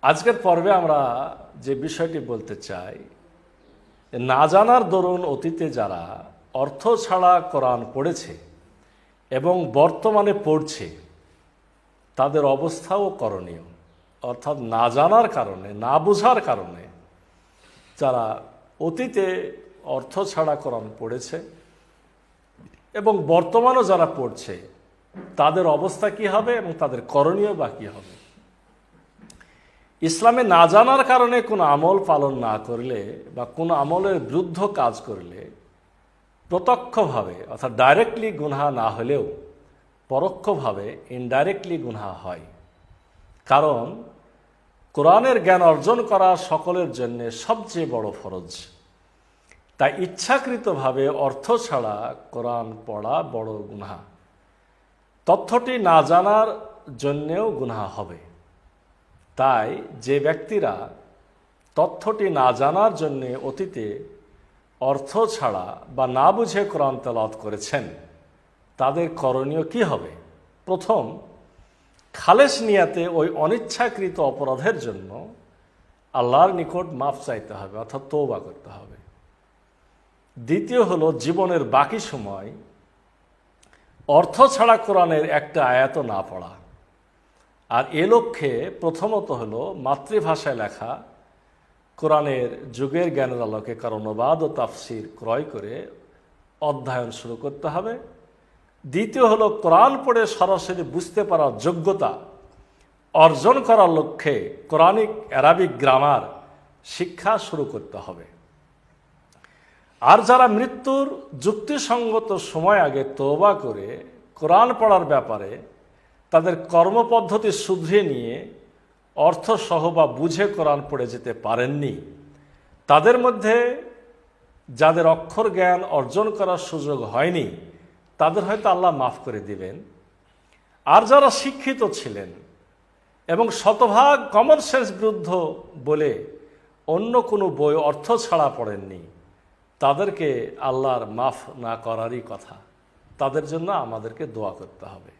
আজকের পর্বে আমরা যে বিষয়টি বলতে চাই, না জানার দরুন অতীতে যারা অর্থ ছাড়া কোরআন পড়েছে এবং বর্তমানে পড়ছে তাদের অবস্থাও করণীয়। অর্থাৎ না জানার কারণে, না বোঝার কারণে যারা অতীতে অর্থ ছাড়া কোরআন পড়েছে এবং বর্তমানও যারা পড়ছে তাদের অবস্থা কি হবে এবং তাদের করণীয় বা কী হবে। ইসলামে না জানার কারণে কোনো আমল পালন না করলে বা কোনো আমলের বিরুদ্ধ কাজ করলে প্রত্যক্ষভাবে অর্থাৎ ডাইরেক্টলি গুনাহ না হলেও পরোক্ষভাবে ইনডাইরেক্টলি গুনাহ হয়। কারণ কোরআনের জ্ঞান অর্জন করা সকলের জন্য সবচেয়ে বড় ফরজ। তাই ইচ্ছাকৃতভাবে অর্থ ছাড়া কোরআন পড়া বড় গুনাহ। তথ্যটি না জানার জন্যেও গুনাহ হবে। তাই যে ব্যক্তিরা তথ্যটি না জানার জন্য অতীতে অর্থ ছাড়া বা না বুঝে কোরআন তেলাওয়াত করেছেন তাদের করণীয় কি হবে? প্রথম, খালেস নিয়াতে ওই অনিচ্ছাকৃত অপরাধের জন্য আল্লাহর নিকট মাফ চাইতে হবে, অর্থাৎ তওবা করতে হবে। দ্বিতীয় হলো, জীবনের বাকি সময় অর্থ ছাড়া কোরআনের একটা আয়াতও না পড়া। আর এ লক্ষ্যে প্রথমত হলো মাতৃভাষায় লেখা কোরআনের যুগের জ্ঞানের আলোকে কারণ অনুবাদ ও তাফসির ক্রয় করে অধ্যয়ন শুরু করতে হবে। দ্বিতীয় হলো কোরআন পড়ে সরাসরি বুঝতে পারার যোগ্যতা অর্জন করার লক্ষ্যে কোরআনিক অ্যারাবিক গ্রামার শিক্ষা শুরু করতে হবে। আর যারা মৃত্যুর যুক্তিসঙ্গত সময় আগে তওবা করে কোরআন পড়ার ব্যাপারে তাদের কর্মপদ্ধতি শুধরিয়ে নিয়ে অর্থসহ বা বুঝে কোরআন পড়ে যেতে পারেননি, তাদের মধ্যে যাদের অক্ষর জ্ঞান অর্জন করার সুযোগ হয়নি তাদের হয়তো আল্লাহ মাফ করে দিবেন। আর যারা শিক্ষিত ছিলেন এবং শতভাগ কমন সেন্স বিরুদ্ধ বলে অন্য কোনো বই অর্থ ছাড়া পড়েননি, তাদেরকে আল্লাহর মাফ না করারই কথা। তাদের জন্য আমাদেরকে দোয়া করতে হবে।